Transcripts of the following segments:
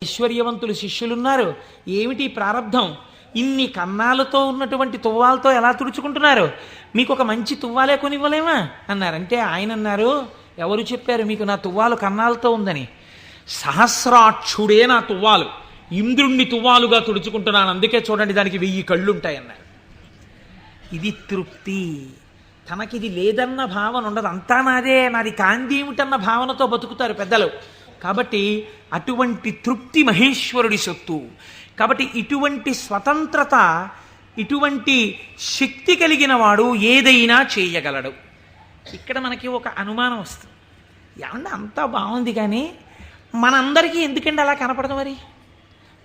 ఐశ్వర్యవంతులు శిష్యులున్నారు. ఏమిటి ప్రారంధం? ఇన్ని కన్నాలతో ఉన్నటువంటి తువ్వాలతో ఎలా తుడుచుకుంటున్నారు? మీకు ఒక మంచి తువ్వాలే కొనివ్వలేమా అన్నారంటే ఆయన అన్నారు, ఎవరు చెప్పారు మీకు నా తువ్వాలు కన్నాలతో ఉందని? సహస్రాక్షుడే నా తువ్వాలు, ఇంద్రుణ్ణి తువ్వాలుగా తుడుచుకుంటున్నాను, అందుకే చూడండి దానికి 1000 కళ్ళు ఉంటాయన్నారు. ఇది తృప్తి. తనకిది లేదన్న భావన ఉండదు, అంతా నాదే, నాది కాంతి ఏమిటన్న భావనతో బతుకుతారు పెద్దలు. కాబట్టి అటువంటి తృప్తి మహేశ్వరుడి సొత్తు. కాబట్టి ఇటువంటి స్వతంత్రత, ఇటువంటి శక్తి కలిగిన వాడు ఏదైనా చేయగలడు. ఇక్కడ మనకి ఒక అనుమానం వస్తుంది, ఏమన్నా అంతా బాగుంది కానీ మనందరికీ ఎందుకండి అలా కనపడదు? మరి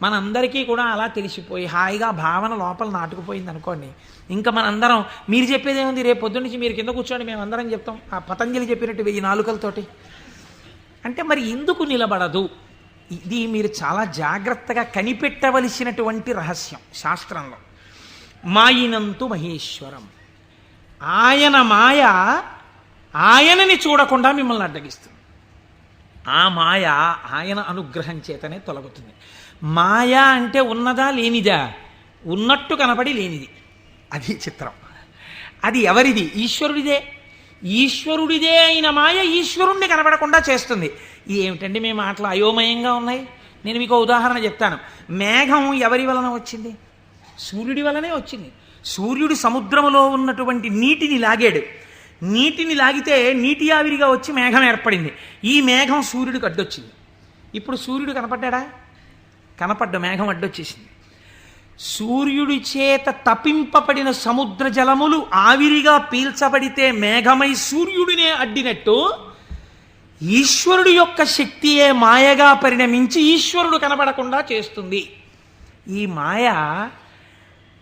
మనందరికీ కూడా అలా తెలిసిపోయి హాయిగా భావన లోపల నాటుకుపోయింది అనుకోండి, ఇంకా మనందరం మీరు చెప్పేది ఏముంది, రేపు పొద్దున్న నుంచి మీరు కింద కూర్చోండి మేమందరం చెప్తాం ఆ పతంజలి చెప్పినట్టు 1000 నాలుకలతోటి అంటే మరి ఎందుకు నిలబడదు? ఇది మీరు చాలా జాగ్రత్తగా కనిపెట్టవలసినటువంటి రహస్యం శాస్త్రంలో. మాయినంతు మహేశ్వరం, ఆయన మాయ ఆయనని చూడకుండా మిమ్మల్ని అడ్డగిస్తుంది. ఆ మాయ ఆయన అనుగ్రహం చేతనే తొలగుతుంది. మాయ అంటే ఉన్నదా లేనిదా? ఉన్నట్టు కనపడి లేనిది, అది చిత్రం. అది ఎవరిది? ఈశ్వరుడిదే. ఈశ్వరుడిదే అయిన మాయ ఈశ్వరుణ్ణి కనపడకుండా చేస్తుంది. ఏమిటండి మీ మాటలు అయోమయంగా ఉన్నాయి? నేను మీకు ఉదాహరణ చెప్తాను. మేఘం ఎవరి వలన వచ్చింది? సూర్యుడి వలనే వచ్చింది. సూర్యుడు సముద్రములో ఉన్నటువంటి నీటిని లాగాడు, నీటిని లాగితే నీటి ఆవిరిగా వచ్చి మేఘం ఏర్పడింది. ఈ మేఘం సూర్యుడికి అడ్డొచ్చింది. ఇప్పుడు సూర్యుడు కనపడ్డా? కనపడ్డ మేఘం అడ్డొచ్చేసింది. సూర్యుడి చేత తపింపబడిన సముద్ర జలములు ఆవిరిగా పీల్చబడితే మేఘమై సూర్యుడినే అడ్డినట్టు ఈశ్వరుడు యొక్క శక్తియే మాయగా పరిణమించి ఈశ్వరుడు కనబడకుండా చేస్తుంది. ఈ మాయ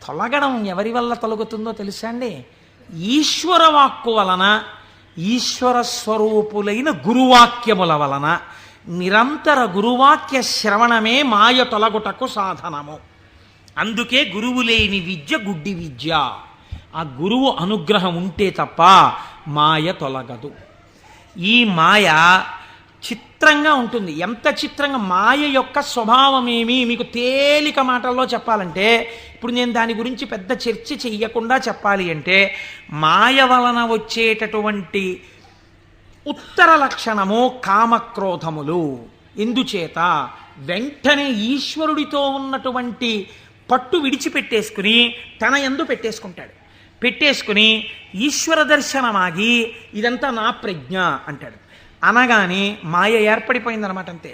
తొలగడం ఎవరి వల్ల తొలగుతుందో తెలుసా అండి? ఈశ్వర వాక్కు వలన, ఈశ్వర స్వరూపులైన గురువాక్యముల వలన. నిరంతర గురువాక్య శ్రవణమే మాయ తొలగుటకు సాధనము. అందుకే గురువు లేని విద్య గుడ్డి విద్య. ఆ గురువు అనుగ్రహం ఉంటే తప్ప మాయ తొలగదు. ఈ మాయ చిత్రంగా ఉంటుంది. ఎంత చిత్రంగా! మాయ యొక్క స్వభావమేమి మీకు తేలిక మాటల్లో చెప్పాలంటే, ఇప్పుడు నేను దాని గురించి పెద్ద చర్చ చెయ్యకుండా చెప్పాలి అంటే, మాయ వలన వచ్చేటటువంటి ఉత్తర లక్షణము కామక్రోధములు. ఎందుచేత? వెంటనే ఈశ్వరుడితో ఉన్నటువంటి పట్టు విడిచిపెట్టేసుకుని తన యందు పెట్టేసుకుని ఈశ్వర దర్శనమాగి ఇదంతా నా ప్రజ్ఞ అంటాడు. అనగానే మాయ ఏర్పడిపోయిందనమాట. అంతే.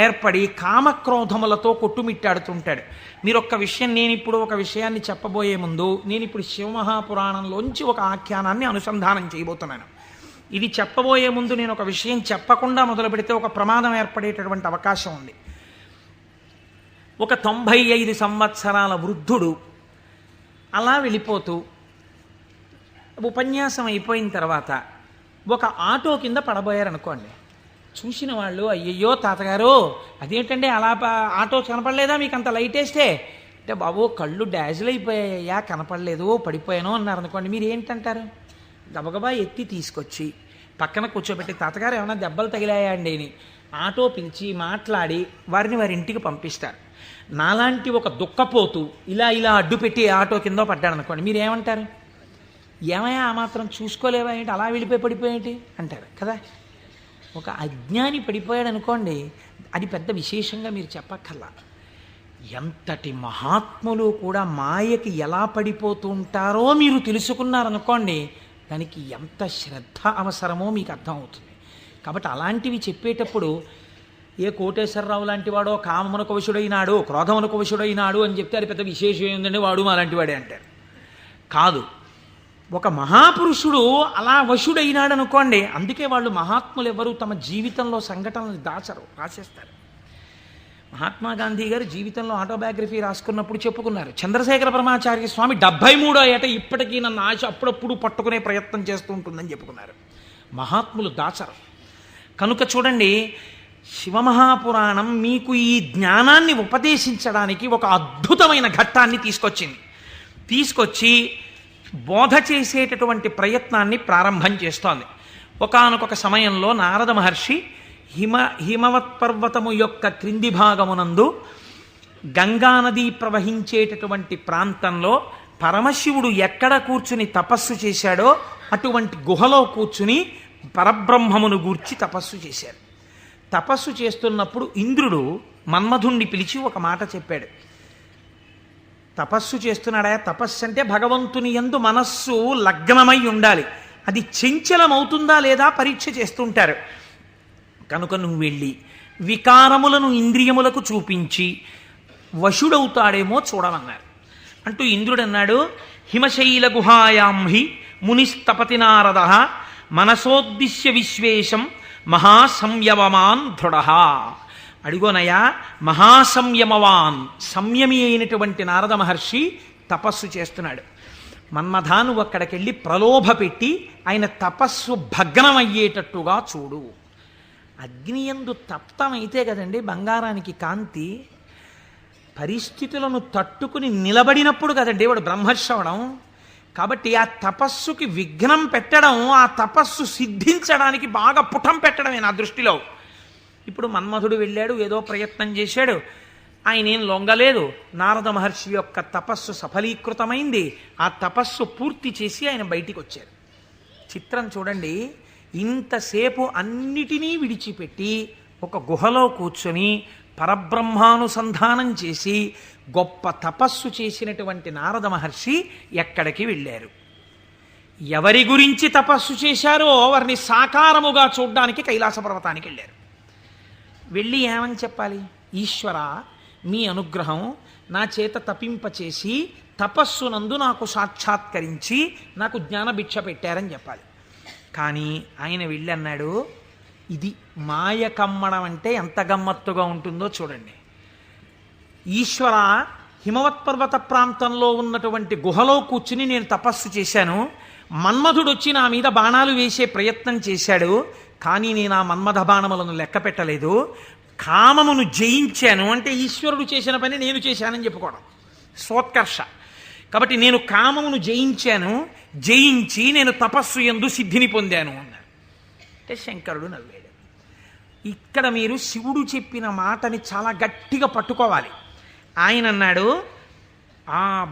ఏర్పడి కామక్రోధములతో కొట్టుమిట్టాడుతుంటాడు. మీరు ఒక్క విషయం, నేను ఇప్పుడు ఒక విషయాన్ని చెప్పబోయే ముందు నేను ఇప్పుడు శివమహాపురాణంలోంచి ఒక ఆఖ్యానాన్ని అనుసంధానం చేయబోతున్నాను. ఇది చెప్పబోయే ముందు నేను ఒక విషయం చెప్పకుండా మొదలు పెడితే ఒక ప్రమాదం ఏర్పడేటటువంటి అవకాశం ఉంది. ఒక 95 సంవత్సరాల వృద్ధుడు అలా వెళ్ళిపోతూ ఉపన్యాసం అయిపోయిన తర్వాత ఒక ఆటో కింద పడబోయారనుకోండి. చూసిన వాళ్ళు, అయ్యయ్యో తాతగారు అదేంటండి అలా ఆటో కనపడలేదా మీకు అంత లైట్ వేస్తే? అంటే బాబు కళ్ళు డాజిల్ అయిపోయాయా, కనపడలేదు, పడిపోయాను అన్నారనుకోండి. మీరు ఏంటంటారు? గబగబా ఎత్తి తీసుకొచ్చి పక్కన కూర్చోబెట్టి, తాతగారు ఏమైనా దెబ్బలు తగిలాయా అండి అని ఆటో పిలిచి మాట్లాడి వారిని వారి ఇంటికి పంపిస్తారు. నాలాంటి ఒక దుఃఖపోతూ ఇలా అడ్డు పెట్టి ఆటో కింద పడ్డాడు అనుకోండి, మీరు ఏమంటారు? ఏమయ్యా ఆ మాత్రం చూసుకోలేవా ఏంటి, అలా వెళ్ళిపోయి పడిపోయేటి అంటారు కదా. ఒక అజ్ఞాని పడిపోయాడు అనుకోండి, అది పెద్ద విశేషంగా మీరు చెప్పక్కర్లా. ఎంతటి మహాత్ములు కూడా మాయకి ఎలా పడిపోతూ ఉంటారో మీరు తెలుసుకున్నారనుకోండి, దానికి ఎంత శ్రద్ధ అవసరమో మీకు అర్థమవుతుంది. కాబట్టి అలాంటివి చెప్పేటప్పుడు ఏ కోటేశ్వరరావు లాంటి వాడో కామమునకు వశుడైనాడు, క్రోధమునకు వశుడైనాడు అని చెప్తే అది పెద్ద విశేషం ఏంటంటే వాడు మా లాంటి వాడే అంటారు. కాదు, ఒక మహాపురుషుడు అలా వశుడైనాడు అనుకోండి. అందుకే వాళ్ళు మహాత్ములు ఎవరు తమ జీవితంలో సంఘటనలు దాచరు, రాసేస్తారు. మహాత్మా గాంధీ గారు జీవితంలో ఆటోబయోగ్రఫీ రాసుకున్నప్పుడు చెప్పుకున్నారు, చంద్రశేఖర పరమాచార్య స్వామి 73వ ఏట ఇప్పటికీ నన్ను ఆశ అప్పుడప్పుడు పట్టుకునే ప్రయత్నం చేస్తూ ఉంటుందని చెప్పుకున్నారు. మహాత్ములు దాచరు. కనుక చూడండి, శివమహాపురాణం మీకు ఈ జ్ఞానాన్ని ఉపదేశించడానికి ఒక అద్భుతమైన ఘట్టాన్ని తీసుకొచ్చి బోధ చేసేటటువంటి ప్రయత్నాన్ని ప్రారంభం చేస్తోంది. ఒకానొక సమయంలో నారద మహర్షి హిమవత్పర్వతము యొక్క క్రింది భాగమునందు గంగానది ప్రవహించేటటువంటి ప్రాంతంలో పరమశివుడు ఎక్కడ కూర్చుని తపస్సు చేశాడో అటువంటి గుహలో కూర్చుని పరబ్రహ్మమును గూర్చి తపస్సు చేశాడు. తపస్సు చేస్తున్నప్పుడు ఇంద్రుడు మన్మధుణ్ణి పిలిచి ఒక మాట చెప్పాడు. తపస్సు చేస్తున్నాడా? తపస్సు అంటే భగవంతుని యందు మనస్సు లగ్నమై ఉండాలి. అది చంచలమవుతుందా లేదా పరీక్ష చేస్తుంటారు. కనుక నువ్వు వెళ్ళి వికారములను ఇంద్రియములకు చూపించి వశుడవుతాడేమో చూడమన్నారు. అంటూ ఇంద్రుడు అన్నాడు, హిమశైల గుహాయాం హి మునిస్తపతి నారద మనసోద్దిశ్య విశ్వేశం మహాసంయమవాన్ దృఢ. అడిగోనయ్యా, మహాసంయమవాన్ సంయమి అయినటువంటి నారద మహర్షి తపస్సు చేస్తున్నాడు. మన్మథ నువ్వు అక్కడికెళ్ళి ప్రలోభ పెట్టి ఆయన తపస్సు భగ్నమయ్యేటట్టుగా చూడు. అగ్నియందు తప్తమైతే కదండి బంగారానికి కాంతి. పరిస్థితులను తట్టుకుని నిలబడినప్పుడు కదండి వాడు బ్రహ్మర్షి అవడం. కాబట్టి ఆ తపస్సుకి విఘ్నం పెట్టడం, ఆ తపస్సు సిద్ధించడానికి బాగా పుటం పెట్టడమే నా దృష్టిలో. ఇప్పుడు మన్మధుడు వెళ్ళాడు, ఏదో ప్రయత్నం చేశాడు, ఆయన ఏం లొంగలేదు. నారద మహర్షి యొక్క తపస్సు సఫలీకృతమైంది. ఆ తపస్సు పూర్తి చేసి ఆయన బయటికి వచ్చారు. చిత్రం చూడండి, ఇంతసేపు అన్నిటినీ విడిచిపెట్టి ఒక గుహలో కూర్చొని పరబ్రహ్మానుసంధానం చేసి గొప్ప తపస్సు చేసినటువంటి నారద మహర్షి ఎక్కడికి వెళ్ళారు? ఎవరి గురించి తపస్సు చేశారో వారిని సాకారముగా చూడ్డానికి కైలాస పర్వతానికి వెళ్ళారు. వెళ్ళి ఏమని చెప్పాలి? ఈశ్వర, మీ అనుగ్రహం నా చేత తపింపచేసి తపస్సునందు నాకు సాక్షాత్కరించి నాకు జ్ఞానభిక్ష పెట్టారని చెప్పాలి. కానీ ఆయన వెళ్ళి అన్నాడు, ఇది మాయ కమ్మడం అంటే ఎంత గమ్మత్తుగా ఉంటుందో చూడండి. ఈశ్వర, హిమవత్పర్వత ప్రాంతంలో ఉన్నటువంటి గుహలో కూర్చుని నేను తపస్సు చేశాను. మన్మధుడు వచ్చి నా మీద బాణాలు వేసే ప్రయత్నం చేశాడు. కానీ నేను ఆ మన్మథ బాణములను లెక్క పెట్టలేదు. కామమును జయించాను అంటే ఈశ్వరుడు చేసిన పని నేను చేశానని చెప్పుకోవడం సోత్కర్ష. కాబట్టి నేను కామమును జయించాను, జయించి నేను తపస్సు యందు సిద్ధిని పొందాను అన్నాడు. అంటే శంకరుడు నవ్వాడు. ఇక్కడ మీరు శివుడు చెప్పిన మాటని చాలా గట్టిగా పట్టుకోవాలి. ఆయన అన్నాడు,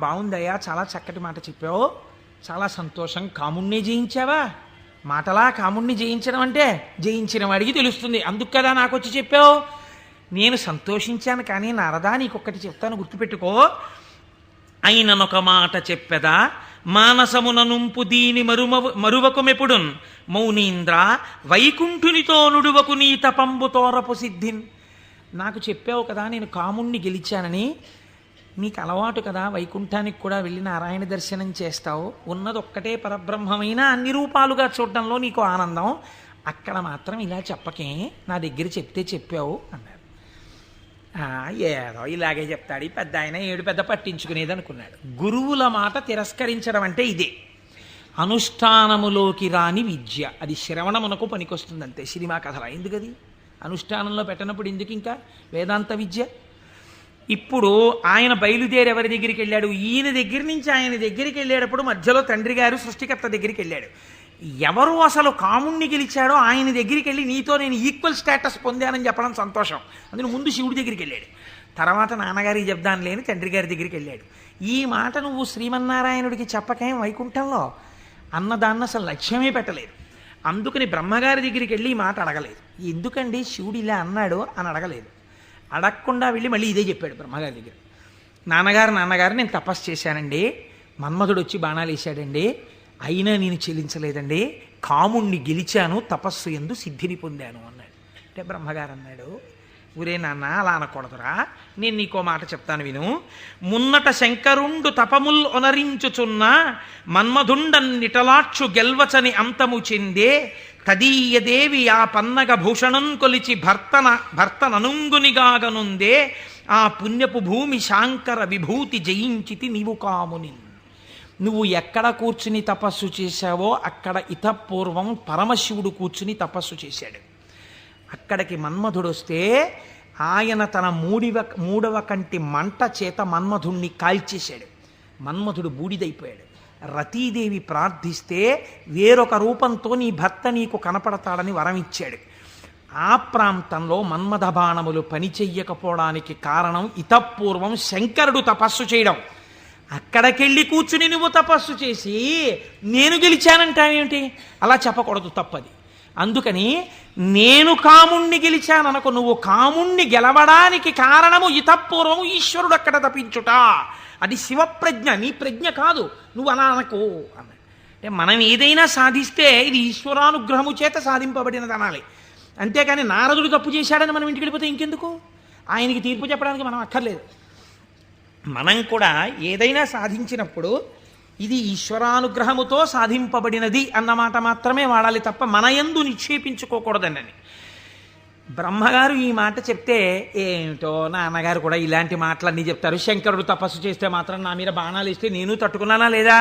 బాగుందయ్యా, చాలా చక్కటి మాట చెప్పావు, చాలా సంతోషం. కాముణ్ణి జయించావా? మాటలా కాముణ్ణి జయించడం అంటే జయించిన వాడికి తెలుస్తుంది, అందుకు కదా నాకు వచ్చి చెప్పావు. నేను సంతోషించాను. కానీ నారదా, నీకొక్కటి చెప్తాను, గుర్తుపెట్టుకో. అయిననొక మాట చెప్పెదా, మానసమున నుంపు దీని మరువకుమెప్పుడున్ మౌనీంద్ర వైకుంఠునితో నుడువకు నీ తపంబు తోరపు సిద్ధిన్. నాకు చెప్పావు కదా నేను కాముణ్ణి గెలిచానని. నీకు అలవాటు కదా, వైకుంఠానికి కూడా వెళ్ళి నారాయణ దర్శనం చేస్తావు. ఉన్నది ఒక్కటే పరబ్రహ్మమైన అన్ని రూపాలుగా చూడడంలో నీకు ఆనందం. అక్కడ మాత్రం ఇలా చెప్పకే, నా దగ్గర చెప్తే చెప్పావు అన్నారు. ఏదో ఇలాగే చెప్తాడు ఈ పెద్ద ఆయన, ఏడు పెద్ద పట్టించుకునేది అనుకున్నాడు. గురువుల మాట తిరస్కరించడం అంటే ఇదే. అనుష్ఠానములోకి రాని విద్య, అది శ్రవణమునకు పనికొస్తుంది అంతే. సినిమా కథలా ఎందుకది? అనుష్ఠానంలో పెట్టనప్పుడు ఎందుకు ఇంకా వేదాంత విద్య? ఇప్పుడు ఆయన బయలుదేరి ఎవరి దగ్గరికి వెళ్ళాడు? ఈయన దగ్గర నుంచి ఆయన దగ్గరికి వెళ్ళేటప్పుడు మధ్యలో తండ్రి గారు సృష్టికర్త దగ్గరికి వెళ్ళాడు. ఎవరు అసలు కాముణ్ణి గెలిచాడో ఆయన దగ్గరికి వెళ్ళి నీతో నేను ఈక్వల్ స్టేటస్ పొందానని చెప్పడం సంతోషం. అందులో ముందు శివుడి దగ్గరికి వెళ్ళాడు, తర్వాత నాన్నగారికి చెప్దాను లేని తండ్రి గారి దగ్గరికి వెళ్ళాడు. ఈ మాట నువ్వు శ్రీమన్నారాయణుడికి చెప్పకేం వైకుంఠంలో అన్నదాన్ని అసలు లక్ష్యమే పెట్టలేదు. అందుకని బ్రహ్మగారి దగ్గరికి వెళ్ళి ఈ మాట అడగలేదు. ఎందుకండి శివుడు ఇలా అన్నాడు అని అడగలేదు. అడగకుండా వెళ్ళి మళ్ళీ ఇదే చెప్పాడు బ్రహ్మగారి దగ్గర. నాన్నగారు నేను తపస్సు చేశానండి, మన్మధుడు వచ్చి బాణాలు వేశాడండి, అయినా నేను చెల్లించలేదండి, కాముణ్ణి గెలిచాను, తపస్సు యందు సిద్ధిని పొందాను అన్నాడు. అంటే బ్రహ్మగారు అన్నాడు, ఊరే నాన్న అలా అనకూడదురా, నేను నీకో మాట చెప్తాను విను. మున్నట శంకరుండు తపముల్ ఒనరించుచున్న మన్మధుండన్నిటలాక్షు గెల్వచని అంతము చెందే తదీయదేవి ఆ పన్నగ భూషణం కొలిచి భర్తననుంగునిగాగనుందే ఆ పుణ్యపు భూమి శాంకర విభూతి జయించితి నీవు కాముని. నువ్వు ఎక్కడ కూర్చుని తపస్సు చేశావో అక్కడ ఇతపూర్వం పరమశివుడు కూర్చుని తపస్సు చేశాడు. అక్కడికి మన్మధుడు వస్తే ఆయన తన మూడవ కంటి మంట చేత మన్మధుణ్ణి కాల్చేశాడు. మన్మధుడు బూడిదైపోయాడు. రతీదేవి ప్రార్థిస్తే వేరొక రూపంతో నీ భర్త నీకు కనపడతాడని వరం ఇచ్చాడు. ఆ ప్రాంతంలో మన్మథ బాణములు పనిచెయ్యకపోవడానికి కారణం ఇతపూర్వం శంకరుడు తపస్సు చేయడం. అక్కడికెళ్ళి కూర్చుని నువ్వు తపస్సు చేసి నేను గెలిచానంటావేమిటి? అలా చెప్పకూడదు, తప్పది. అందుకని నేను కాముణ్ణి గెలిచాననుకో, నువ్వు కాముణ్ణి గెలవడానికి కారణము ఇతపూర్వము ఈశ్వరుడు అక్కడ తపించుట. అది శివప్రజ్ఞ, నీ ప్రజ్ఞ కాదు, నువ్వు అలా అనకు అన్న. అంటే మనం ఏదైనా సాధిస్తే ఇది ఈశ్వరానుగ్రహము చేత సాధింపబడినది అనాలి. అంతేకాని నారదుడు తప్పు చేశాడని మనం ఇంటికి వెళ్ళిపోతే ఇంకెందుకు? ఆయనకి తీర్పు చెప్పడానికి మనం అక్కర్లేదు. మనం కూడా ఏదైనా సాధించినప్పుడు ఇది ఈశ్వరానుగ్రహముతో సాధింపబడినది అన్నమాట మాత్రమే వాడాలి తప్ప మన యందు నిక్షేపించుకోకూడదన్నని. బ్రహ్మగారు ఈ మాట చెప్తే ఏమిటో నాన్నగారు కూడా ఇలాంటి మాటలన్నీ చెప్తారు. శంకరుడు తపస్సు చేస్తే మాత్రం నా మీద బాణాలు ఇస్తే నేను తట్టుకున్నానా లేదా?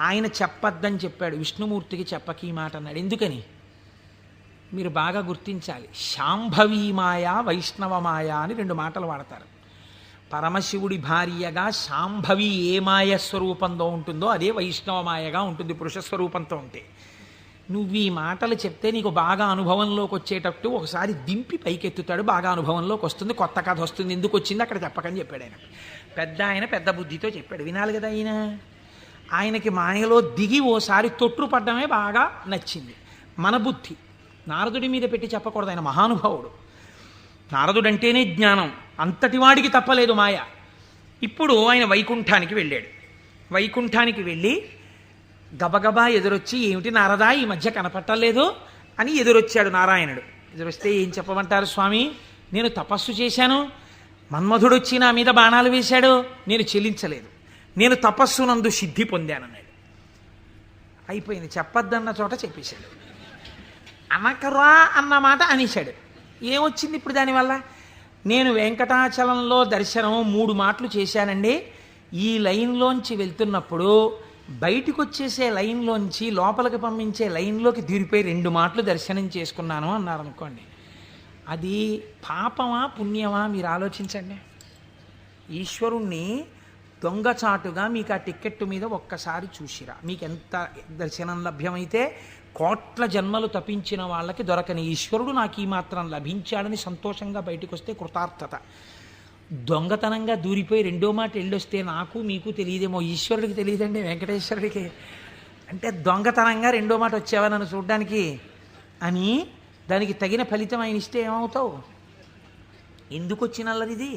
ఆయన చెప్పద్దని చెప్పాడు, విష్ణుమూర్తికి చెప్పకి ఈ మాట అన్నాడు. ఎందుకని మీరు బాగా గుర్తించాలి. శాంభవీ మాయ, వైష్ణవ మాయ అని రెండు మాటలు వాడతారు. పరమశివుడి భార్యగా శాంభవి ఏ మాయ స్వరూపంతో ఉంటుందో అదే వైష్ణవ మాయగా ఉంటుంది పురుష స్వరూపంతో ఉంటే. నువ్వు ఈ మాటలు చెప్తే నీకు బాగా అనుభవంలోకి వచ్చేటట్టు ఒకసారి దింపి పైకెత్తుతాడు, బాగా అనుభవంలోకి వస్తుంది, కొత్త కథ వస్తుంది. ఎందుకు వచ్చింది అక్కడ చెప్పకని చెప్పాడు ఆయన. ఆయన పెద్ద బుద్ధితో చెప్పాడు, వినాలి కదా ఆయన. ఆయనకి మాయలో దిగి ఓసారి తొట్టుపడ్డమే బాగా నచ్చింది. మన బుద్ధి నారదుడి మీద పెట్టి చెప్పకూడదు, ఆయన మహానుభావుడు. నారదుడంటేనే జ్ఞానం, అంతటి వాడికి తప్పలేదు మాయ. ఇప్పుడు ఆయన వైకుంఠానికి వెళ్ళాడు. వైకుంఠానికి వెళ్ళి గబగబా ఎదురొచ్చి, ఏమిటి నారదా ఈ మధ్య కనపట్టలేదు అని ఎదురొచ్చాడు నారాయణుడు. ఎదురొస్తే ఏం చెప్పమంటారు స్వామి, నేను తపస్సు చేశాను, మన్మధుడు వచ్చి నా మీద బాణాలు వేశాడు, నేను చెల్లించలేదు, నేను తపస్సునందు సిద్ధి పొందానన్నాడు. అయిపోయింది, చెప్పద్దన్న చోట చెప్పేశాడు. అనకరా అన్నమాట అనేశాడు. ఏమొచ్చింది ఇప్పుడు దానివల్ల? నేను వెంకటాచలంలో దర్శనం 3 మాటలు చేశానండి. ఈ లైన్లోంచి వెళ్తున్నప్పుడు బయటికి వచ్చేసే లైన్లోంచి లోపలికి పంపించే లైన్లోకి దూరిపోయి 2 మాటలు దర్శనం చేసుకున్నాను అన్నారనుకోండి. అది పాపమా పుణ్యమా మీరు ఆలోచించండి. ఈశ్వరుణ్ణి దొంగచాటుగా మీకు ఆ టిక్కెట్టు మీద ఒక్కసారి చూసిరా, మీకు ఎంత దర్శనం లభ్యమైతే కోట్ల జన్మలు తపించిన వాళ్ళకి దొరకని ఈశ్వరుడు నాకు ఈ మాత్రం లభించాడని సంతోషంగా బయటకు వస్తే కృతార్థత. దొంగతనంగా దూరిపోయి 2వ మాట వెళ్ళొస్తే నాకు మీకు తెలియదేమో, ఈశ్వరుడికి తెలియదండి, వెంకటేశ్వరుడికి. అంటే దొంగతనంగా 2వ మాట వచ్చావా నన్ను చూడ్డానికి అని దానికి తగిన ఫలితం ఆయన ఇస్తే ఏమవుతావు? ఎందుకు వచ్చినల్లరిది?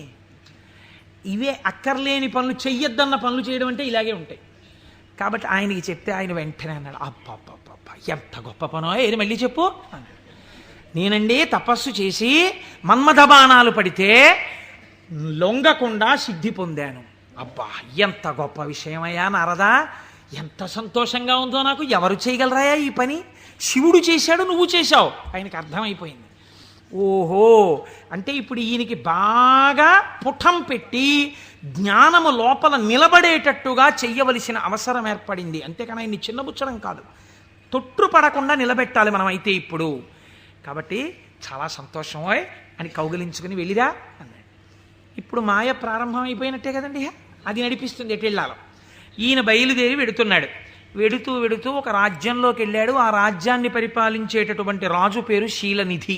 ఇవే అక్కర్లేని పనులు, చెయ్యొద్దన్న పనులు చేయడం అంటే ఇలాగే ఉంటాయి. కాబట్టి ఆయనకి చెప్తే ఆయన వెంటనే అన్నాడు, అబ్బబ్బబ్బ ఎంత గొప్ప పనో, ఏది మళ్ళీ చెప్పు. నేనండి తపస్సు చేసి మన్మథ బాణాలు పడితే లొంగకుండా సిద్ధి పొందాను. అబ్బా ఎంత గొప్ప విషయమయ్యా నారదా, ఎంత సంతోషంగా ఉందో నాకు. ఎవరు చేయగలరాయా ఈ పని? శివుడు చేశాడు, నువ్వు చేశావు. ఆయనకి అర్థమైపోయింది. ఓహో, అంటే ఇప్పుడు ఈయనకి బాగా పుటం పెట్టి జ్ఞానము లోపల నిలబడేటట్టుగా చెయ్యవలసిన అవసరం ఏర్పడింది. అంతేకాని ఆయన్ని చిన్నబుచ్చడం కాదు, తొట్టుపడకుండా నిలబెట్టాలి మనం అయితే ఇప్పుడు. కాబట్టి చాలా సంతోషమోయ్ అని కౌగిలించుకుని వెళ్ళిరా అన్నాడు. ఇప్పుడు మాయ ప్రారంభం అయిపోయినట్టే కదండి, అది నడిపిస్తుంది ఎటు వెళ్ళాలో. ఈయన బయలుదేరి వెడుతున్నాడు. వెడుతూ వెడుతూ ఒక రాజ్యంలోకి వెళ్ళాడు. ఆ రాజ్యాన్ని పరిపాలించేటటువంటి రాజు పేరు శీలనిధి,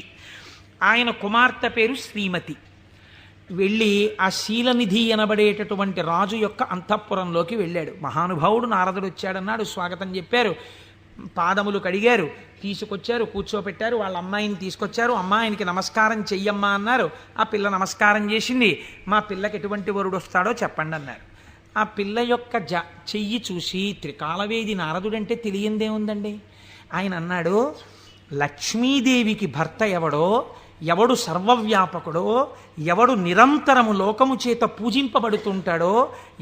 ఆయన కుమార్తె పేరు శ్రీమతి. వెళ్ళి ఆ శీలనిధి అనబడేటటువంటి రాజు యొక్క అంతఃపురంలోకి వెళ్ళాడు. మహానుభావుడు నారదుడు వచ్చాడన్నాడు, స్వాగతం చెప్పారు, పాదములు కడిగారు, తీసుకొచ్చారు, కూర్చోపెట్టారు. వాళ్ళ అమ్మాయిని తీసుకొచ్చారు. అమ్మాయినికి నమస్కారం చెయ్యమ్మా అన్నారు. ఆ పిల్ల నమస్కారం చేసింది. మా పిల్లకి ఎటువంటి వరుడు వస్తాడో చెప్పండి అన్నారు. ఆ పిల్ల యొక్క చెయ్యి చూసి త్రికాలవేది నారదుడంటే తెలియందేముందండి. ఆయన అన్నాడు, లక్ష్మీదేవికి భర్త ఎవడో, ఎవడు సర్వవ్యాపకుడో, ఎవడు నిరంతరము లోకము చేత పూజింపబడుతుంటాడో,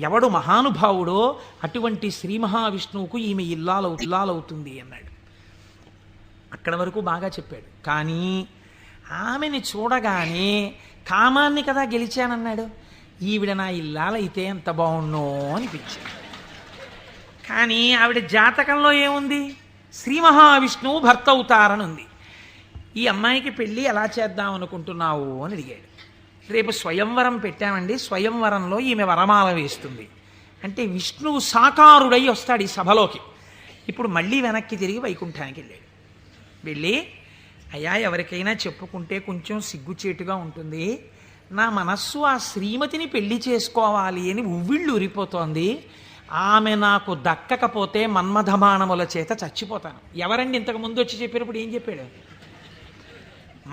ఎవడు మహానుభావుడో అటువంటి శ్రీ మహావిష్ణువుకు ఈమె ఇల్లాలవుతుంది అన్నాడు. అక్కడి వరకు బాగా చెప్పాడు. కానీ ఆమెని చూడగానే కామాన్ని కదా గెలిచానన్నాడు. ఈవిడ నా ఇల్లాలైతే ఎంత బాగుండో అనిపించింది. కానీ ఆవిడ జాతకంలో ఏముంది? శ్రీ మహావిష్ణువు భర్త అవుతారని ఉంది. ఈ అమ్మాయికి పెళ్ళి ఎలా చేద్దాం అనుకుంటున్నావు అని అడిగాడు. రేపు స్వయంవరం పెట్టామండి, స్వయంవరంలో ఈమె వరమాల వేస్తుంది అంటే విష్ణువు సాకారుడై వస్తాడు ఈ సభలోకి. ఇప్పుడు మళ్ళీ వెనక్కి తిరిగి వైకుంఠానికి వెళ్ళాడు. వెళ్ళి అయ్యా ఎవరికైనా చెప్పుకుంటే కొంచెం సిగ్గుచేటుగా ఉంటుంది, నా మనస్సు ఆ శ్రీమతిని పెళ్లి చేసుకోవాలి అని ఉవ్విళ్ళు ఉరిపోతోంది, ఆమె నాకు దక్కకపోతే మన్మథబాణముల చేత చచ్చిపోతాను. ఎవరండి ఇంతకు ముందు వచ్చి చెప్పినప్పుడు ఏం చెప్పాడు?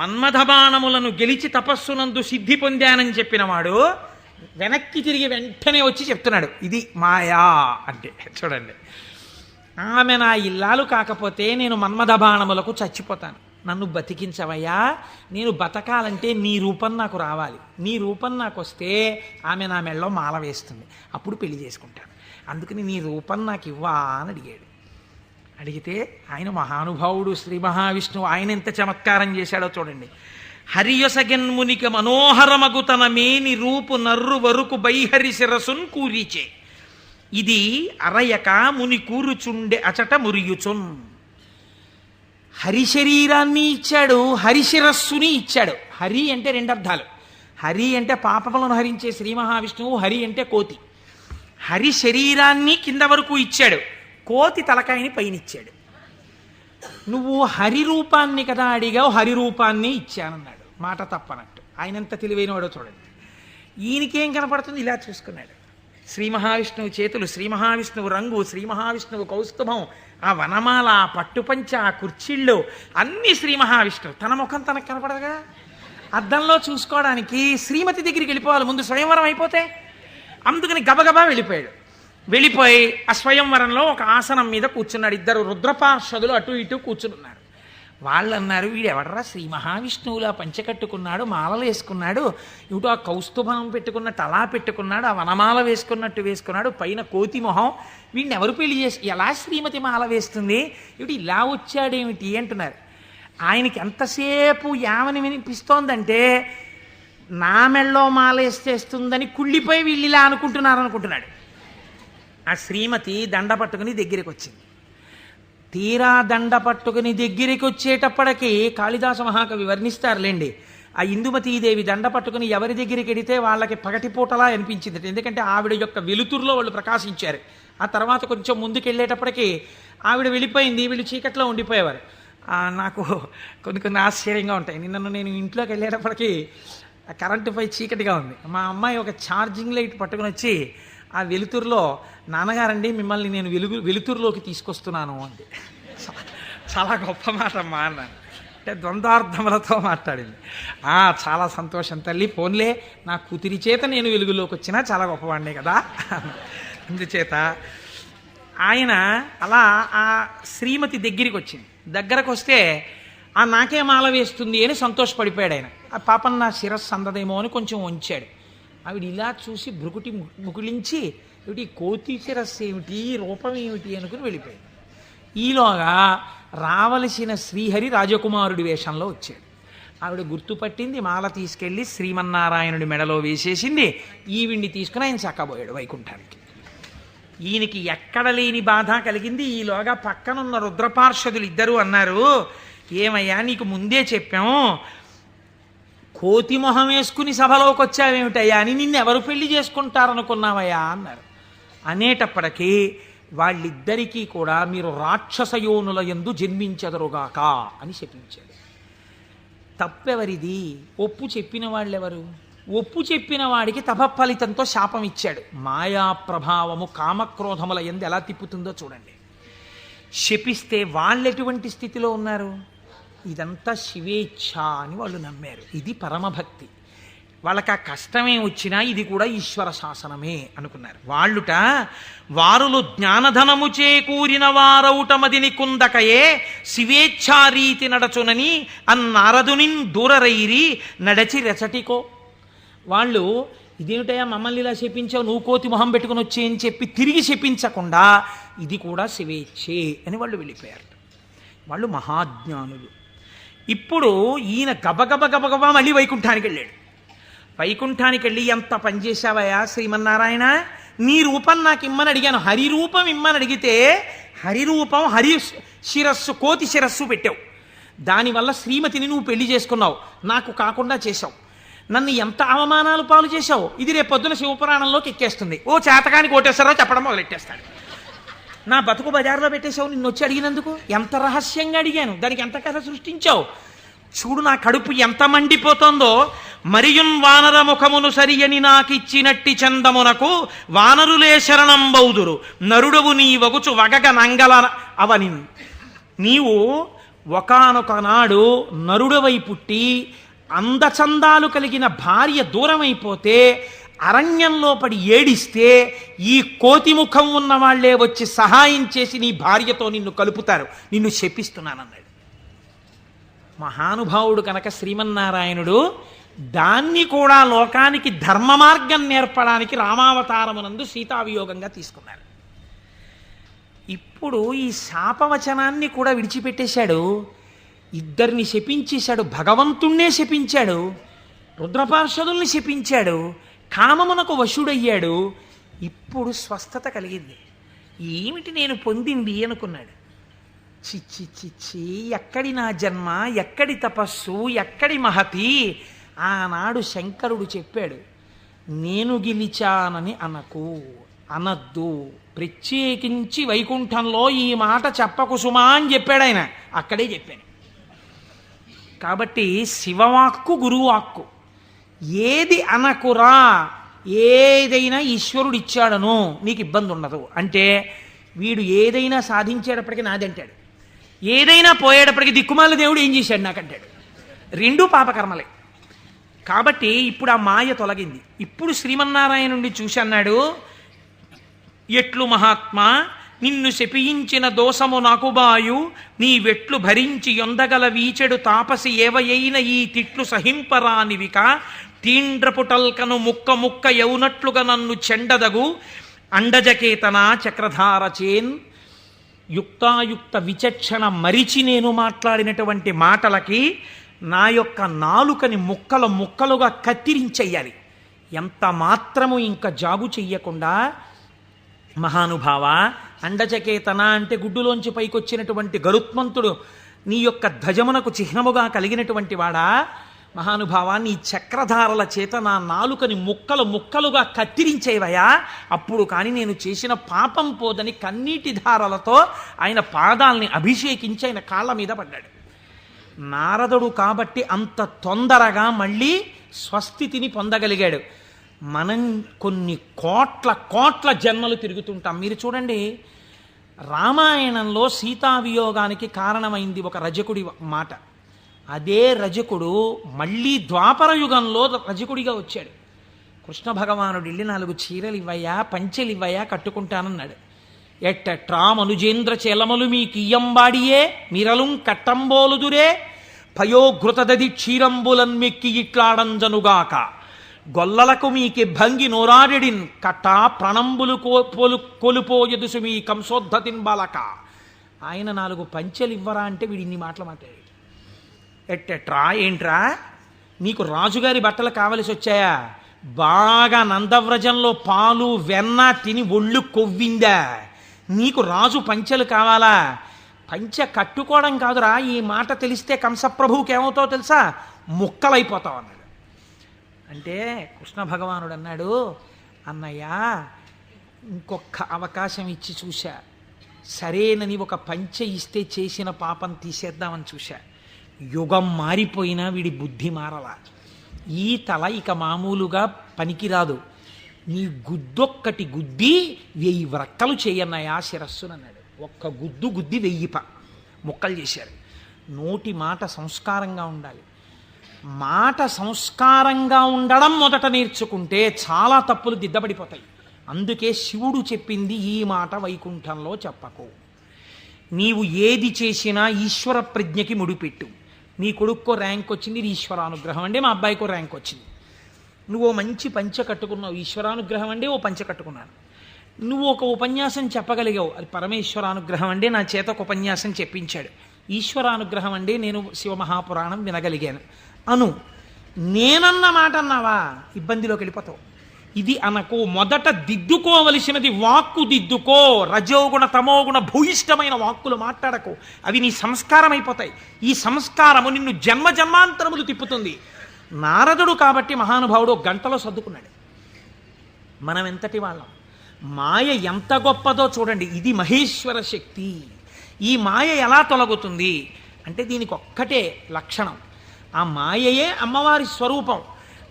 మన్మథబాణములను గెలిచి తపస్సునందు సిద్ధి పొందానని చెప్పినవాడు వెనక్కి తిరిగి వెంటనే వచ్చి చెప్తున్నాడు ఇది మాయా అంటే. చూడండి, ఆమె నా ఇల్లాలు కాకపోతే నేను మన్మథబాణములకు చచ్చిపోతాను, నన్ను బతికించవయ్యా, నేను బతకాలంటే నీ రూపం నాకు రావాలి, నీ రూపం నాకు వస్తే ఆమె నా మెళ్ళలో మాల వేస్తుంది, అప్పుడు పెళ్లి చేసుకుంటాను, అందుకని నీ రూపం నాకు ఇవ్వా అని అడిగాడు. అడిగితే ఆయన మహానుభావుడు శ్రీ మహావిష్ణువు, ఆయన ఎంత చమత్కారం చేశాడో చూడండి. హరియొసగెన్మునిక మనోహరమగు తన మేని రూపు నర్రు వరుకు బైహరి శిరసున్ కూరిచే, ఇది అరయక ముని కూరుచుండె అచట మురియుచున్. హరి శరీరాన్ని ఇచ్చాడు, హరిశిరస్సుని ఇచ్చాడు. హరి అంటే రెండు అర్థాలు. హరి అంటే పాపములను హరించే శ్రీ మహావిష్ణువు, హరి అంటే కోతి. హరి శరీరాన్ని కింద వరకు ఇచ్చాడు, కోతి తలకాయని పైనిచ్చాడు. నువ్వు హరి రూపాన్ని కదా అడిగావు, హరి రూపాన్ని ఇచ్చానన్నాడు. మాట తప్పనట్టు. ఆయనంత తెలివైనవాడో చూడండి. ఈయనకేం కనపడుతుంది? ఇలా చూసుకున్నాడు. శ్రీ మహావిష్ణువు చేతులు, శ్రీ మహావిష్ణువు రంగు, శ్రీ మహావిష్ణువు కౌస్తుభం, ఆ వనమాల, ఆ పట్టుపంచ, ఆ కుర్చీళ్ళు అన్నీ శ్రీ మహావిష్ణువు. తన ముఖం తనకు కనపడదుగా. అద్దంలో చూసుకోవడానికి శ్రీమతి దగ్గరికి వెళ్ళిపోవాలి ముందు, స్వయంవరం అయిపోతే. అందుకని గబగబా వెళ్ళిపోయాడు. వెళ్ళిపోయి ఆ స్వయంవరంలో ఒక ఆసనం మీద కూర్చున్నాడు. ఇద్దరు రుద్రపార్షదులు అటు ఇటు కూర్చున్నారు. వాళ్ళు అన్నారు, వీడెవడరా శ్రీ మహావిష్ణువులా పంచకట్టుకున్నాడు, మాలలు వేసుకున్నాడు, ఇటు ఆ కౌస్తుభం పెట్టుకున్నట్టు అలా పెట్టుకున్నాడు, ఆ వనమాల వేసుకున్నట్టు వేసుకున్నాడు, పైన కోతి మొహం, వీడిని ఎవరు పెళ్లి చేసి ఎలా శ్రీమతి మాల వేస్తుంది, ఇటు ఇలా వచ్చాడేమిటి అంటున్నారు. ఆయనకి ఎంతసేపు యావని వినిపిస్తోందంటే నా మెళ్ళో మాల వేసేస్తుందని కుళ్ళిపోయి వీళ్ళు ఇలా అనుకుంటున్నాడు. ఆ శ్రీమతి దండ పట్టుకుని దగ్గరికి వచ్చింది. తీరా దండ పట్టుకుని దగ్గరికి వచ్చేటప్పటికి కాళిదాస మహాకవి వర్ణిస్తారులేండి, ఆ ఇందుమతీదేవి దండ పట్టుకుని ఎవరి దగ్గరికి వెడితే వాళ్ళకి పగటిపూటలా అనిపించింది. ఎందుకంటే ఆవిడ యొక్క వెలుతురులో వాళ్ళు ప్రకాశించారు. ఆ తర్వాత కొంచెం ముందుకు వెళ్ళేటప్పటికి ఆవిడ వెళ్ళిపోయింది, వీళ్ళు చీకట్లో ఉండిపోయేవారు. నాకు కొన్ని ఆశ్చర్యంగా ఉంటాయి. నేను ఇంట్లోకి వెళ్ళేటప్పటికి కరెంటు పై చీకటిగా ఉంది. మా అమ్మాయి ఒక ఛార్జింగ్ లైట్ పట్టుకుని వచ్చి ఆ వెలుతురులో, నాన్నగారండి మిమ్మల్ని నేను వెలుతురులోకి తీసుకొస్తున్నాను అంది. చాలా గొప్ప మాట అమ్మా అన్నాను. అంటే ద్వంద్వార్థములతో మాట్లాడింది. చాలా సంతోషం తల్లి, పోన్లే నా కూతురి చేత నేను వెలుగులోకి వచ్చినా చాలా గొప్పవాడినే కదా. అందుచేత ఆయన అలా ఆ శ్రీమతి దగ్గరికి వచ్చింది. దగ్గరకు వస్తే నాకే మాల వేస్తుంది అని సంతోషపడిపోయాడు ఆయన. ఆ పాపం నా శిరస్సు అందదేమో అని కొంచెం వంచాడు. ఆవిడ ఇలా చూసి భృకుటి ముకులించి, ఏమిటి కోతి శిరస్సు ఏమిటి, రూపం ఏమిటి అనుకుని వెళ్ళిపోయాడు. ఈలోగా రావలసిన శ్రీహరి రాజకుమారుడి వేషంలో వచ్చాడు. ఆవిడ గుర్తుపట్టింది, మాల తీసుకెళ్ళి శ్రీమన్నారాయణుడి మెడలో వేసేసింది. ఈవిడ్ని తీసుకుని ఆయన చక్కబోయాడు వైకుంఠానికి. ఈయనకి ఎక్కడ లేని బాధ కలిగింది. ఈలోగా పక్కనున్న రుద్రపార్షదులు ఇద్దరు అన్నారు, ఏమయ్యా నీకు ముందే చెప్పాము, కోతి మొహం వేసుకుని సభలోకి వచ్చావేమిటయ్యా అని, నిన్నెవరు పెళ్లి చేసుకుంటారనుకున్నావయ్యా అన్నారు. అనేటప్పటికీ వాళ్ళిద్దరికీ కూడా మీరు రాక్షసయోనుల యందు జన్మించెదరుగాక అని చెప్పించాడు. తప్పెవరిది? ఒప్పు చెప్పిన వాళ్ళెవరు? ఒప్పు చెప్పిన వాడికి తపఫలితంతో శాపం ఇచ్చాడు. మాయా ప్రభావము కామక్రోధముల యందు ఎలా తిప్పుతుందో చూడండి. శపిస్తే వాళ్ళెటువంటి స్థితిలో ఉన్నారు? ఇదంతా శివేచ్ఛ అని వాళ్ళు నమ్మారు. ఇది పరమభక్తి. వాళ్ళకి ఆ కష్టమే వచ్చినా ఇది కూడా ఈశ్వర శాసనమే అనుకున్నారు. వారులు జ్ఞానధనము చేకూరిన వారౌటమదిని కుందకయే శివేచ్ఛారీతి నడచునని అన్నారదునిన్ దూరరైరి నడచి రెచటికో. వాళ్ళు ఇదేమిటయా మమ్మల్ని ఇలా శపించావు, నువ్వు కోతి మొహం పెట్టుకుని వచ్చే అని చెప్పి తిరిగి శపించకుండా ఇది కూడా శివేచ్ఛే అని వాళ్ళు వెళ్ళిపోయారు. వాళ్ళు మహాజ్ఞానులు. ఇప్పుడు ఈయన గబగబా మళ్ళీ వైకుంఠానికి వెళ్ళాడు. వైకుంఠానికి వెళ్ళి ఎంత పనిచేశావయ్యా శ్రీమన్నారాయణ, నీ రూపం నాకు ఇమ్మని అడిగాను, హరి రూపం ఇమ్మని అడిగితే హరి రూపం హరి శిరస్సు కోతి శిరస్సు పెట్టావు. దానివల్ల శ్రీమతిని నువ్వు పెళ్లి చేసుకున్నావు, నాకు కాకుండా చేశావు. నన్ను ఎంత అవమానాలు పాలు చేశావు. ఇది రేపు పొద్దున శివపురాణంలోకి ఎక్కేస్తుంది. ఓ చేతకాని కోటేశ్వరరావు చెప్పడం మొదలెట్టేస్తాడు. నా బతుకు బజార్లో పెట్టేశావు నిన్ను వచ్చి అడిగినందుకు. ఎంత రహస్యంగా అడిగాను, దానికి ఎంత కథ సృష్టించావు. చూడు నా కడుపు ఎంత మండిపోతుందో. మరియున్ వానర ముఖమును సరియని నాకిచ్చినట్టి చందమునకు వానరులే శరణం బౌదురు నరుడవు నీ వగుచు వగగ నంగల అవని. నీవు ఒకానొక నాడు నరుడవై పుట్టి అందచందాలు కలిగిన భార్య దూరమైపోతే అరణ్యంలో పడి ఏడిస్తే ఈ కోతి ముఖం ఉన్న వాళ్లే వచ్చి సహాయం చేసి నీ భార్యతో నిన్ను కలుపుతారు, నిన్ను శపిస్తున్నానన్నాడు. మహానుభావుడు కనుక శ్రీమన్నారాయణుడు దాన్ని కూడా లోకానికి ధర్మ మార్గం నేర్పడానికి రామావతారమునందు సీతావియోగంగా తీసుకున్నారు. ఇప్పుడు ఈ శాపవచనాన్ని కూడా విడిచిపెట్టేశాడు, ఇద్దరిని శపించేశాడు, భగవంతుణ్ణే శపించాడు, రుద్రపార్షదుల్ని శపించాడు, కామమునకు వశుడయ్యాడు. ఇప్పుడు స్వస్థత కలిగింది. ఏమిటి నేను పొందింది అనుకున్నాడు. చిచ్చి చిచ్చి, ఎక్కడి నా జన్మ, ఎక్కడి తపస్సు, ఎక్కడి మహతి. ఆనాడు శంకరుడు చెప్పాడు, నేను గెలిచానని అనద్దు, ప్రత్యేకించి వైకుంఠంలో ఈ మాట చెప్పకు సుమా అని చెప్పాడు ఆయన. అక్కడే చెప్పాను. కాబట్టి శివవాక్కు గురువాక్కు, ఏది అనకురా, ఏదైనా ఈశ్వరుడు ఇచ్చాడను నీకు ఇబ్బంది ఉండదు. అంటే వీడు ఏదైనా సాధించేటప్పటికీ నాదంటాడు, ఏదైనా పోయేటప్పటికీ దిక్కుమాల దేవుడు ఏం చేశాడు నాకంటాడు. రెండూ పాపకర్మలే. కాబట్టి ఇప్పుడు ఆ మాయ తొలగింది. ఇప్పుడు శ్రీమన్నారాయణుడిని చూసి అన్నాడు, ఎట్లు మహాత్మా నిన్ను శపించిన దోషము నాకు బాయు, నీ వెట్లు భరించి యొందగల వీచెడు తాపసి ఏవయైన ఈ తిట్లు సహింపరానివిక, తీండ్రపుటల్కను ముక్క ముక్క యౌనట్లుగా నన్ను చెండదగు, అండజకేతన చక్రధారచేన్. యుక్తాయుక్త విచక్షణ మరిచి నేను మాట్లాడినటువంటి మాటలకి నా యొక్క నాలుకని ముక్కలు ముక్కలుగా కత్తిరించెయ్యాలి. ఎంత మాత్రము ఇంకా జాగు చెయ్యకుండా, మహానుభావ, అండచకేతన అంటే గుడ్డులోంచి పైకొచ్చినటువంటి గరుత్మంతుడు నీ యొక్క ధ్వజమునకు చిహ్నముగా కలిగినటువంటి వాడా, మహానుభావ నీ చక్రధారల చేత నా నాలుకని ముక్కలు ముక్కలుగా కత్తిరించేవయా, అప్పుడు కానీ నేను చేసిన పాపం పోదని కన్నీటి ధారలతో ఆయన పాదాల్ని అభిషేకించి ఆయన కాళ్ళ మీద పడ్డాడు. నారదుడు కాబట్టి అంత తొందరగా మళ్ళీ స్వస్థితిని పొందగలిగాడు. మనం కొన్ని కోట్ల కోట్ల జన్మలు తిరుగుతుంటాం. మీరు చూడండి, రామాయణంలో సీతావియోగానికి కారణమైంది ఒక రజకుడి మాట. అదే రజకుడు మళ్ళీ ద్వాపర యుగంలో రజకుడిగా వచ్చాడు. కృష్ణ భగవానుడు వెళ్ళి 4 చీరలు ఇవ్వయా, పంచెలు ఇవ్వయా, కట్టుకుంటానన్నాడు. ఎట్టట్రా మనుజేంద్ర చేలములు మీ కియ్యంబాడియే మిరలుం కట్టంబోలుదురే, పయోఘృతదది క్షీరంబులన్ మెక్కి ఇట్లాడంజనుగాక, గొల్లలకు మీకి భంగి నోరాడిడిన్ కట్టా ప్రణంబులు కొలుపోయదుసు మీ కంసోద్ధతిన్ బాలక. ఆయన 4 పంచెలు ఇవ్వరా అంటే వీడు ఇన్ని మాటలు మాట్లాడాడు. ఎట్టెట్రా, ఏంట్రా నీకు రాజుగారి బట్టలు కావలసి వచ్చాయా? బాగా నందవ్రజంలో పాలు వెన్న తిని ఒళ్ళు కొవ్విందా? నీకు రాజు పంచెలు కావాలా? పంచె కట్టుకోవడం కాదురా, ఈ మాట తెలిస్తే కంసప్రభువుకి ఏమవుతావు తెలుసా, ముక్కలైపోతావు అన్నాడు. అంటే కృష్ణ భగవానుడు అన్నాడు, అన్నయ్య ఇంకొక అవకాశం ఇచ్చి చూశా, సరేనని ఒక పంచె ఇస్తే చేసిన పాపం తీసేద్దామని చూశా. యుగం మారిపోయినా వీడి బుద్ధి మారలా. ఈ తల ఇక మామూలుగా పనికిరాదు, నీ గుద్దొక్కటి గుద్ది 1000 వ్రక్కలు చేయన్నయా శిరస్సునన్నాడు. ఒక్క గుద్దు గుద్ది 1000 ముక్కలు చేశారు. నోటి మాట సంస్కారంగా ఉండాలి. మాట సంస్కారంగా ఉండడం మొదట నేర్చుకుంటే చాలా తప్పులు దిద్దబడిపోతాయి. అందుకే శివుడు చెప్పింది ఈ మాట వైకుంఠంలో చెప్పకు. నీవు ఏది చేసినా ఈశ్వర ప్రజ్ఞకి ముడిపెట్టు. నీ కొడుక్కో ర్యాంక్ వచ్చింది, ఇది ఈశ్వరానుగ్రహం అండి. మా అబ్బాయికో ర్యాంక్ వచ్చింది, నువ్వు మంచి పంచె కట్టుకున్నావు, ఈశ్వరానుగ్రహం అండి. ఓ పంచె కట్టుకున్నాను. నువ్వు ఒక ఉపన్యాసం చెప్పగలిగావు, అది పరమేశ్వరానుగ్రహం అండి. నా చేత ఒక ఉపన్యాసం చెప్పించాడు, ఈశ్వరానుగ్రహం అండి. నేను శివమహాపురాణం వినగలిగాను అను. నేనన్న మాట అన్నావా ఇబ్బందిలోకి వెళ్ళిపోతావు. ఇది అనకు. మొదట దిద్దుకోవలసినది వాక్కు దిద్దుకో. రజోగుణ తమోగుణ భూయిష్టమైన వాక్కులు మాట్లాడకు, అవి నీ సంస్కారం అయిపోతాయి. ఈ సంస్కారము నిన్ను జన్మ జన్మాంతరములు తిప్పుతుంది. నారదుడు కాబట్టి మహానుభావుడు గంటలో సర్దుకున్నాడు. మనం ఎంతటి వాళ్ళం, మాయ ఎంత గొప్పదో చూడండి. ఇది మహేశ్వర శక్తి. ఈ మాయ ఎలా తొలగుతుంది అంటే దీనికి ఒక్కటే లక్షణం, ఆ మాయయే అమ్మవారి స్వరూపం.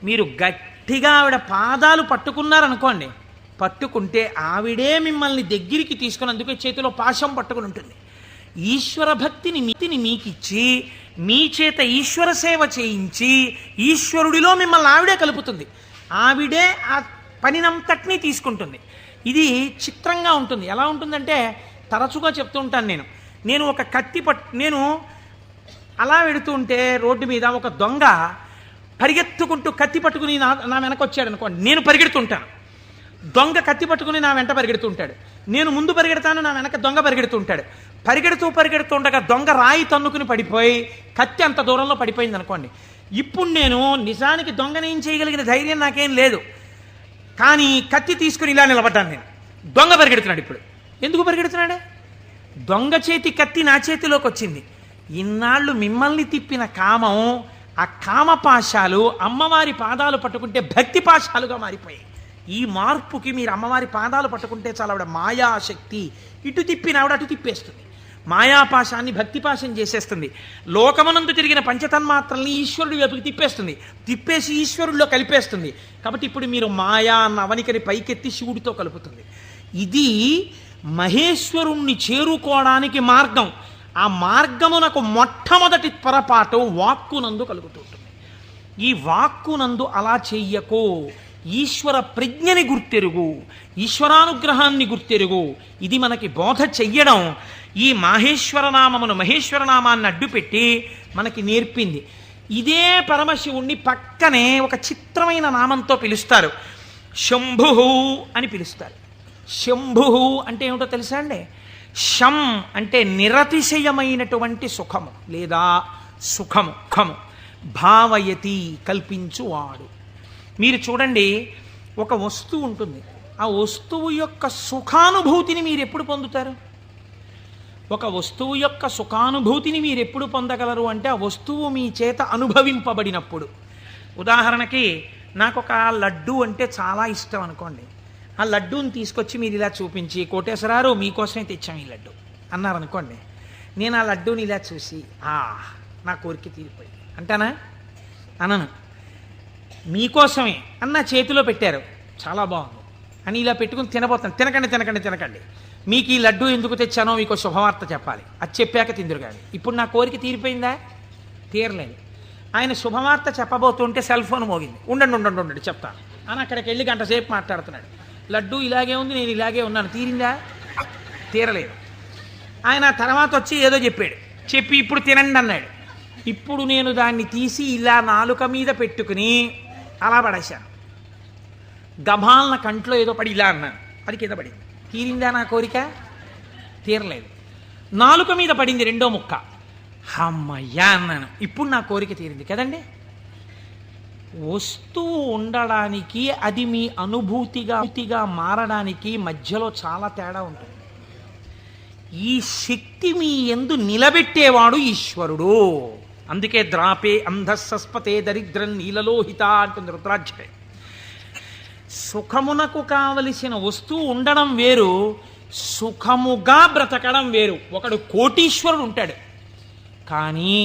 మీరు గట్టిగా ఆవిడ పాదాలు పట్టుకున్నారనుకోండి, పట్టుకుంటే ఆవిడే మిమ్మల్ని దగ్గరికి తీసుకుని, అందుకే చేతిలో పాశం పట్టుకుని ఉంటుంది. ఈశ్వర భక్తిని మీకిచ్చి మీ చేత ఈశ్వర సేవ చేయించి ఈశ్వరుడిలో మిమ్మల్ని ఆవిడే కలుపుతుంది. ఆవిడే ఆ పనినంతటినీ తీసుకుంటుంది. ఇది చిత్రంగా ఉంటుంది. ఎలా ఉంటుందంటే, తరచుగా చెప్తూ ఉంటాను నేను ఒక కత్తి నేను అలా వెడుతూ ఉంటే రోడ్డు మీద ఒక దొంగ పరిగెత్తుకుంటూ కత్తి పట్టుకుని నా వెనక వచ్చాడు అనుకోండి, నేను పరిగెడుతుంటాను. దొంగ కత్తి పట్టుకుని నా వెంట పరిగెడుతుంటాడు. నేను ముందు పరిగెడతాను, నా వెనక దొంగ పరిగెడుతుంటాడు. పరిగెడుతుండగా దొంగ రాయి తన్నుకుని పడిపోయి కత్తి అంత దూరంలో పడిపోయింది అనుకోండి. ఇప్పుడు నేను నిజానికి దొంగని ఏం చేయగలిగిన ధైర్యం నాకేం లేదు, కానీ కత్తి తీసుకుని ఇలా నిలబడ్డాను నేను. దొంగ పరిగెడుతున్నాడు. ఇప్పుడు ఎందుకు పరిగెడుతున్నాడు? దొంగ చేతి కత్తి నా చేతిలోకి వచ్చింది. ఇన్నాళ్ళు మిమ్మల్ని తిప్పిన కామం, ఆ కామపాశాలు అమ్మవారి పాదాలు పట్టుకుంటే భక్తి పాశాలుగా మారిపోయాయి. ఈ మార్పుకి మీరు అమ్మవారి పాదాలు పట్టుకుంటే చాలా ఆవిడ మాయాశక్తి ఇటు తిప్పిన ఆవిడ అటు తిప్పేస్తుంది. మాయాపాశాన్ని భక్తిపాశం చేసేస్తుంది. లోకమనందు తిరిగిన పంచతన్మాత్రల్ని ఈశ్వరుడి వైపుకి తిప్పేస్తుంది. తిప్పేసి ఈశ్వరుడిలో కలిపేస్తుంది. కాబట్టి ఇప్పుడు మీరు మాయా అన్న అవనికని పైకెత్తి శివుడితో కలుపుతుంది. ఇది మహేశ్వరుణ్ణి చేరుకోవడానికి మార్గం. ఆ మార్గమునకు మొట్టమొదటి పొరపాటు వాక్కునందు కలుగుతుంటుంది. ఈ వాక్కునందు అలా చెయ్యకో, ఈశ్వర ప్రజ్ఞని గుర్తెరుగు, ఈశ్వరానుగ్రహాన్ని గుర్తెరుగు. ఇది మనకి బోధ చెయ్యడం ఈ మహేశ్వరనామాన్ని అడ్డుపెట్టి మనకి నేర్పింది. ఇదే పరమశివుణ్ణి పక్కనే ఒక చిత్రమైన నామంతో పిలుస్తారు, శంభు అని పిలుస్తారు. శంభు అంటే ఏమిటో తెలుసా అండి? శం అంటే నిరతిశయమైనటువంటి సుఖము లేదా సుఖము. భావయతి కల్పించువాడు. మీరు చూడండి, ఒక వస్తువు ఉంటుంది. ఆ వస్తువు యొక్క సుఖానుభూతిని మీరు ఎప్పుడు పొందుతారు? ఒక వస్తువు యొక్క సుఖానుభూతిని మీరు ఎప్పుడు పొందగలరు అంటే, ఆ వస్తువు మీ చేత అనుభవింపబడినప్పుడు. ఉదాహరణకి నాకు ఒక లడ్డు అంటే చాలా ఇష్టం అనుకోండి. ఆ లడ్డూని తీసుకొచ్చి మీరు ఇలా చూపించి, కోటేశ్వరారు మీకోసమే తెచ్చాం ఈ లడ్డు అన్నారనుకోండి. నేను ఆ లడ్డూని ఇలా చూసి నా కోరిక తీరిపోయింది అంటానా? అనను. మీకోసమే అన్న చేతిలో పెట్టారు, చాలా బాగుంది అని ఇలా పెట్టుకుని తినబోతాను. తినకండి, మీకు ఈ లడ్డు ఎందుకు తెచ్చానో మీకు శుభవార్త చెప్పాలి, అది చెప్పాక తిందురు కానీ. ఇప్పుడు నా కోరిక తీరిపోయిందా? తీరలేదు. ఆయన శుభవార్త చెప్పబోతుంటే సెల్ ఫోన్ మోగింది. ఉండండి చెప్తాను అని అక్కడికి వెళ్ళి గంట సేపు మాట్లాడుతున్నాడు. లడ్డు ఇలాగే ఉంది, నేను ఇలాగే ఉన్నాను, తీరిందా? తీరలేదు. ఆయన తర్వాత వచ్చి ఏదో చెప్పి ఇప్పుడు తినండి అన్నాడు. ఇప్పుడు నేను దాన్ని తీసి ఇలా నాలుక మీద పెట్టుకుని అలా పడేశాను. గభాలన కంట్లో ఏదో పడి ఇలా అన్నాను, అది కింద పడింది. తీరిందా నా కోరిక? తీరలేదు. నాలుక మీద పడింది రెండో ముక్క, అమ్మయ్యా అన్నాను, ఇప్పుడు నా కోరిక తీరింది కదండి. వస్తువు ఉండడానికి, అది మీ అనుభూతిగా మారడానికి మధ్యలో చాలా తేడా ఉంటుంది. ఈ శక్తి మీ యందు నిలబెట్టేవాడు ఈశ్వరుడు. అందుకే ద్రాపే అంధస్సస్పతే దరిద్రం నీలలోహిత అంటుంది రుద్రాధ్యాయం. సుఖమునకు కావలసిన వస్తువు ఉండడం వేరు, సుఖముగా బ్రతకడం వేరు. ఒకడు కోటీశ్వరుడు ఉంటాడు, కానీ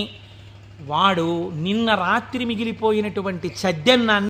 వాడు నిన్న రాత్రి మిగిలిపోయినటువంటి చద్దన్నాన్ని